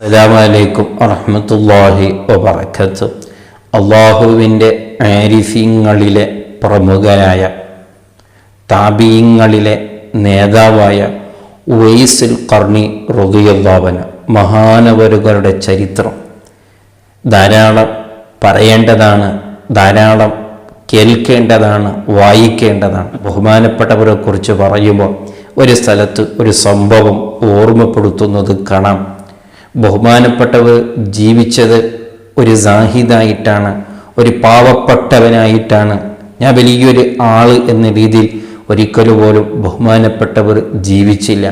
അസ്സലാമു അലൈക്കും വറഹ്മത്തുള്ളാഹി വബറകാതുഹു. അള്ളാഹുവിൻ്റെ ആരിഫീങ്ങളിലെ പ്രമുഖനായ താബീങ്ങളിലെ നേതാവായ ഉവൈസുൽ ഖർനി റളിയല്ലാഹു അൻഹു മഹാനവരുകളുടെ ചരിത്രം ധാരാളം പറയേണ്ടതാണ്, ധാരാളം കേൾക്കേണ്ടതാണ്, വായിക്കേണ്ടതാണ്. ബഹുമാനപ്പെട്ടവരെ കുറിച്ച് പറയുമ്പോൾ ഒരു സ്ഥലത്ത് ഒരു സംഭവം ഓർമ്മപ്പെടുത്തുന്നത് കാണാം. ബഹുമാനപ്പെട്ടവർ ജീവിച്ചത് ഒരു സാഹിദായിട്ടാണ്, ഒരു പാവപ്പെട്ടവനായിട്ടാണ്. ഞാൻ വലിയൊരു ആള് എന്ന രീതിയിൽ ഒരിക്കലും പോലും ബഹുമാനപ്പെട്ടവർ ജീവിച്ചില്ല.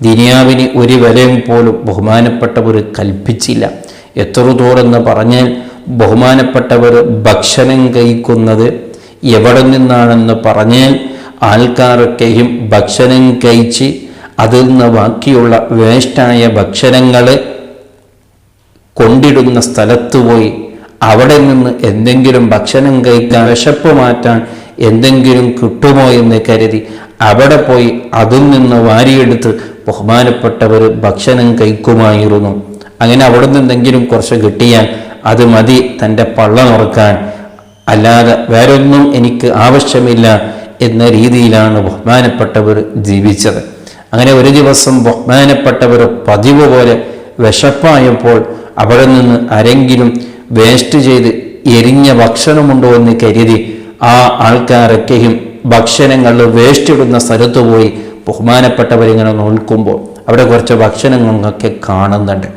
ദുനിയാവിന് ഒരു വിലയും പോലും ബഹുമാനപ്പെട്ടവർ കൽപ്പിച്ചില്ല. എത്രത്തോടെന്ന് പറഞ്ഞാൽ ബഹുമാനപ്പെട്ടവർ ഭക്ഷണം കഴിക്കുന്നത് എവിടെ നിന്നാണെന്ന് പറഞ്ഞാൽ ആൾക്കാരൊക്കെയും ഭക്ഷണം കഴിച്ച് അതിൽ നിന്ന് ബാക്കിയുള്ള വേസ്റ്റായ ഭക്ഷണങ്ങൾ കൊണ്ടിടുന്ന സ്ഥലത്ത് പോയി അവിടെ നിന്ന് എന്തെങ്കിലും ഭക്ഷണം കഴിക്കാൻ, വിശപ്പ് മാറ്റാൻ എന്തെങ്കിലും കിട്ടുമോ എന്ന് കരുതി അവിടെ പോയി അതിൽ നിന്ന് വാരിയെടുത്ത് ബഹുമാനപ്പെട്ടവർ ഭക്ഷണം കഴിക്കുമായിരുന്നു. അങ്ങനെ അവിടെ നിന്ന് എന്തെങ്കിലും കുറച്ച് കിട്ടിയാൽ അത് മതി തൻ്റെ പള്ള നിറക്കാൻ, അല്ലാതെ വേറൊന്നും എനിക്ക് ആവശ്യമില്ല എന്ന രീതിയിലാണ് ബഹുമാനപ്പെട്ടവർ ജീവിച്ചത്. അങ്ങനെ ഒരു ദിവസം ബഹുമാനപ്പെട്ടവർ പതിവ് പോലെ വിശപ്പായപ്പോൾ അവിടെ നിന്ന് ആരെങ്കിലും വേസ്റ്റ് ചെയ്ത് എരിഞ്ഞ ഭക്ഷണമുണ്ടോ എന്ന് കരുതി ആ ആൾക്കാരൊക്കെയും ഭക്ഷണങ്ങൾ വേസ്റ്റ് ഇടുന്ന സ്ഥലത്ത് പോയി ബഹുമാനപ്പെട്ടവരിങ്ങനെ നോക്കുമ്പോൾ അവിടെ കുറച്ച് ഭക്ഷണങ്ങളൊക്കെ കാണുന്നുണ്ട്.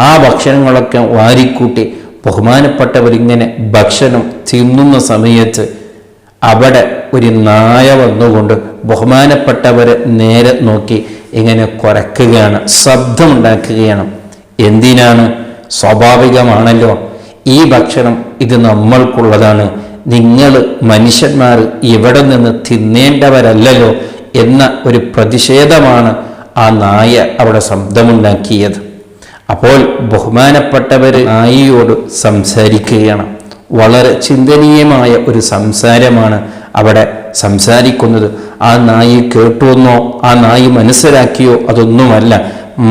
ആ ഭക്ഷണങ്ങളൊക്കെ വാരിക്കൂട്ടി ബഹുമാനപ്പെട്ടവരിങ്ങനെ ഭക്ഷണം തിന്നുന്ന സമയത്ത് അവിടെ ഒരു നായ വന്നുകൊണ്ട് ബഹുമാനപ്പെട്ടവരെ നേരെ നോക്കി ഇങ്ങനെ കുരക്കുകയാണ്, ശബ്ദമുണ്ടാക്കുകയാണ്. എന്തിനാണ്? സ്വാഭാവികമാണല്ലോ, ഈ ഭക്ഷണം ഇത് നമ്മൾക്കുള്ളതാണ്, നിങ്ങൾ മനുഷ്യന്മാർ ഇവിടെ നിന്ന് തിന്നേണ്ടവരല്ലല്ലോ എന്ന ഒരു പ്രതിഷേധമാണ് ആ നായ അവിടെ ശബ്ദമുണ്ടാക്കിയത്. അപ്പോൾ ബഹുമാനപ്പെട്ടവർ നായിയോട് സംസാരിക്കുകയാണ്. വളരെ ചിന്തനീയമായ ഒരു സംസാരമാണ് അവിടെ സംസാരിക്കുന്നത്. ആ നായി കേട്ടുവെന്നോ ആ നായി മനസ്സിലാക്കിയോ അതൊന്നുമല്ല.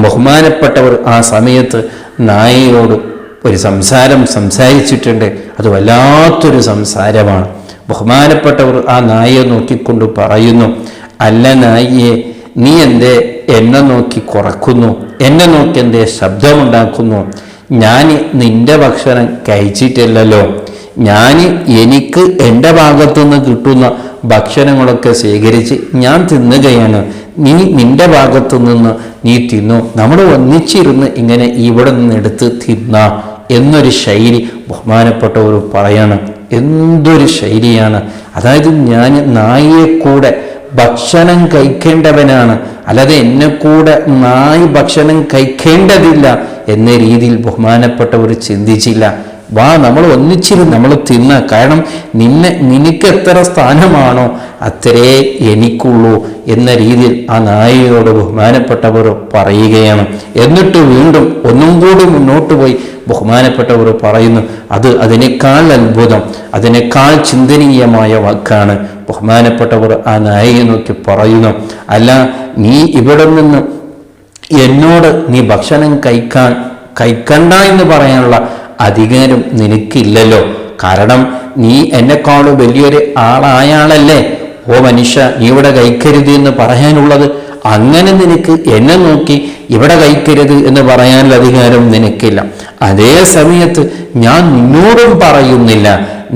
ബഹുമാനപ്പെട്ടവർ ആ സമയത്ത് നായയോട് ഒരു സംസാരിച്ചിട്ടുണ്ട്. അത് വല്ലാത്തൊരു സംസാരമാണ്. ബഹുമാനപ്പെട്ടവർ ആ നായയെ നോക്കിക്കൊണ്ട് പറയുന്നു, അല്ല നായിയെ, നീ എന്തേ എന്നെ നോക്കി കുറക്കുന്നു? എന്നെ നോക്കി എന്തേ ശബ്ദമുണ്ടാക്കുന്നു? ഞാൻ നിന്റെ ഭക്ഷണം കഴിച്ചിട്ടില്ലല്ലോ. എനിക്ക് എൻ്റെ ഭാഗത്തുനിന്ന് കിട്ടുന്ന ഭക്ഷണങ്ങളൊക്കെ ശേഖരിച്ച് ഞാൻ തിന്നുകയാണ്. നീ നിന്റെ ഭാഗത്തു നിന്ന് നീ തിന്നു, നമ്മൾ ഒന്നിച്ചിരുന്ന് ഇങ്ങനെ ഇവിടെ നിന്ന് എടുത്ത് തിന്നാം എന്നൊരു ശൈലി ബഹുമാനപ്പെട്ടവർ പറയാണ്. എന്തൊരു ശൈലിയാണ്! അതായത് ഞാൻ നായിയെ കൂടെ ഭക്ഷണം കഴിക്കേണ്ടവനാണ്, അല്ലാതെ എന്നെ കൂടെ നായി ഭക്ഷണം കഴിക്കേണ്ടതില്ല എന്ന രീതിയിൽ ബഹുമാനപ്പെട്ടവർ ചിന്തിച്ചില്ല. വാ, നമ്മൾ ഒന്നിച്ചിരുന്ന് നമ്മൾ തിന്ന, കാരണം നിനക്ക് എത്ര സ്ഥാനമാണോ അത്രേ എനിക്കുള്ളൂ എന്ന രീതിയിൽ ആ നായയോട് ബഹുമാനപ്പെട്ടവർ പറയുകയാണ്. എന്നിട്ട് വീണ്ടും ഒന്നും കൂടി മുന്നോട്ട് പോയി ബഹുമാനപ്പെട്ടവർ പറയുന്നു, അതിനേക്കാൾ അത്ഭുതം, അതിനേക്കാൾ ചിന്തനീയമായ വാക്കാണ്. ബഹുമാനപ്പെട്ടവർ ആ നായയെ നോക്കി പറയുന്നു, അല്ല, നീ ഇവിടെ നിന്ന് എന്നോട് നീ ഭക്ഷണം കഴിക്കണ്ട എന്ന് പറയാനുള്ള അധികാരം നിനക്കില്ലല്ലോ. കാരണം നീ എന്നെക്കാളും വലിയൊരു ആളായാളല്ലേ ഓ മനുഷ്യ നീ ഇവിടെ കഴിക്കരുത് എന്ന് പറയാനുള്ളത്. അങ്ങനെ നിനക്ക് എന്നെ നോക്കി ഇവിടെ കഴിക്കരുത് എന്ന് പറയാനുള്ള അധികാരം നിനക്കില്ല. അതേ സമയത്ത് ഞാൻ നിന്നോടും പറയുന്നില്ല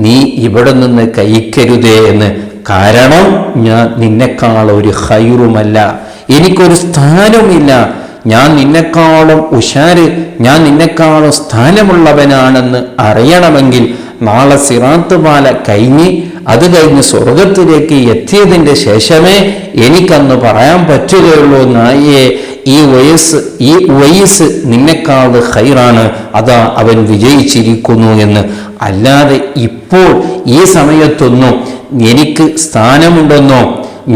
നീ ഇവിടെ നിന്ന് കഴിക്കരുതേ എന്ന്. കാരണം ഞാൻ നിന്നെക്കാൾ ഒരു ഖൈറുമല്ല, എനിക്കൊരു സ്ഥാനമില്ല. ഞാൻ നിന്നെക്കാളും ഉഷാര്, ഞാൻ നിന്നെക്കാളും സ്ഥാനമുള്ളവനാണെന്ന് അറിയണമെങ്കിൽ നാളെ സിറാത്ത് പാല അത് കഴിഞ്ഞ് സ്വർഗത്തിലേക്ക് എത്തിയതിൻ്റെ ശേഷമേ എനിക്കന്ന് പറയാൻ പറ്റുകയുള്ളൂ, നായേ ഈ വയസ്സ് നിന്നെക്കാൾ ഖൈറാണ്, അതാ അവൻ വിജയിച്ചിരിക്കുന്നു എന്ന്. അല്ലാതെ ഇപ്പോൾ ഈ സമയത്തൊന്നും എനിക്ക് സ്ഥാനമുണ്ടെന്നോ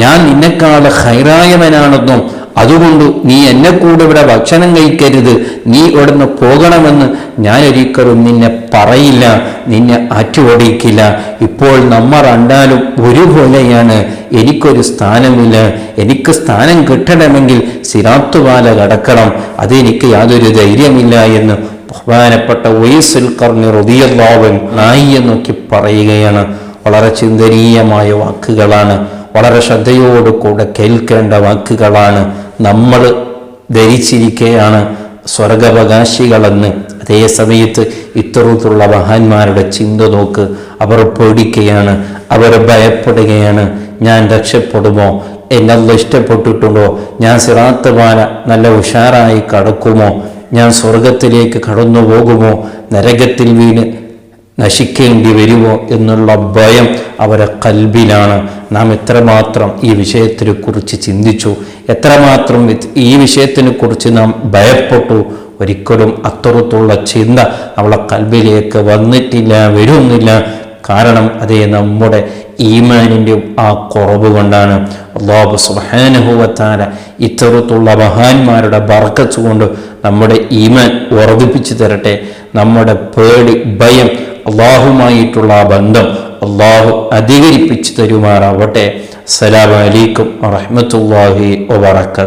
ഞാൻ നിന്നെക്കാൾ ഖൈറായവനാണെന്നോ അതുകൊണ്ട് നീ എന്നെ കൂടെ ഇവിടെ ഭക്ഷണം കഴിക്കരുത്, നീ ഇവിടുന്ന് പോകണമെന്ന് ഞാൻ ഒരിക്കലും നിന്നെ പറയില്ല, നിന്നെ ആറ്റുപടിക്കില്ല. ഇപ്പോൾ നമ്മ രണ്ടാലും ഒരുപോലെയാണ്, എനിക്കൊരു സ്ഥാനമില്ല, എനിക്ക് സ്ഥാനം കിട്ടണമെങ്കിൽ സിറാത്തുപാല കടക്കണം, അതെനിക്ക് യാതൊരു ധൈര്യമില്ല എന്ന് ബഹുമാനപ്പെട്ട ഉവൈസുൽ ഖർനി റളിയല്ലാഹു അൻഹു നായിയെ നോക്കി പറയുകയാണ്. വളരെ ചിന്തനീയമായ വാക്കുകളാണ്, വളരെ ശ്രദ്ധയോടുകൂടെ കേൾക്കേണ്ട വാക്കുകളാണ്. നമ്മൾ ധരിച്ചിരിക്കുകയാണ് സ്വർഗാവകാശികളെന്ന്. അതേ സമയത്ത് ഇത്തരത്തിലുള്ള മഹാന്മാരുടെ ചിന്ത നോക്ക്. അവർ പേടിക്കുകയാണ്, അവർ ഭയപ്പെടുകയാണ്. ഞാൻ രക്ഷപ്പെടുമോ? എന്നെ അല്ലാഹ് ഇഷ്ടപ്പെട്ടിട്ടുണ്ടോ? ഞാൻ സിറാത്ത് പാല നല്ല ഉഷാറായി കടക്കുമോ? ഞാൻ സ്വർഗത്തിലേക്ക് കടന്നു പോകുമോ? നരകത്തിൽ വീണ് നശിക്കേണ്ടി വരുമോ എന്നുള്ള ഭയം അവരെ കൽബിലാണ്. നാം എത്രമാത്രം ഈ വിഷയത്തിനെ കുറിച്ച് ചിന്തിച്ചു, എത്രമാത്രം ഈ വിഷയത്തിനെ കുറിച്ച് നാം ഭയപ്പെട്ടു. ഒരിക്കലും അത്തരത്തുള്ള ചിന്ത അവളെ കൽബിലേക്ക് വന്നിട്ടില്ല, വരുന്നില്ല. കാരണം അതേ നമ്മുടെ ഈമാനിൻ്റെ ആ കുറവ് കൊണ്ടാണ്. അല്ലാഹു സുബ്ഹാനഹു വ തആല ഇത്തരത്തുള്ള മഹാന്മാരുടെ ബർക്കത്ത് കൊണ്ട് നമ്മുടെ ഈമാൻ വർദ്ധിപ്പിച്ചു തരട്ടെ. നമ്മുടെ പേടി, ഭയം, അല്ലാഹുമായിട്ടുള്ള ആ ബന്ധം അല്ലാഹു അധികരിപ്പിച്ചു തരുമാറാവട്ടെ. അസ്സലാമു അലൈക്കും വറഹ്മത്തുള്ളാഹി വബറകാതുഹു.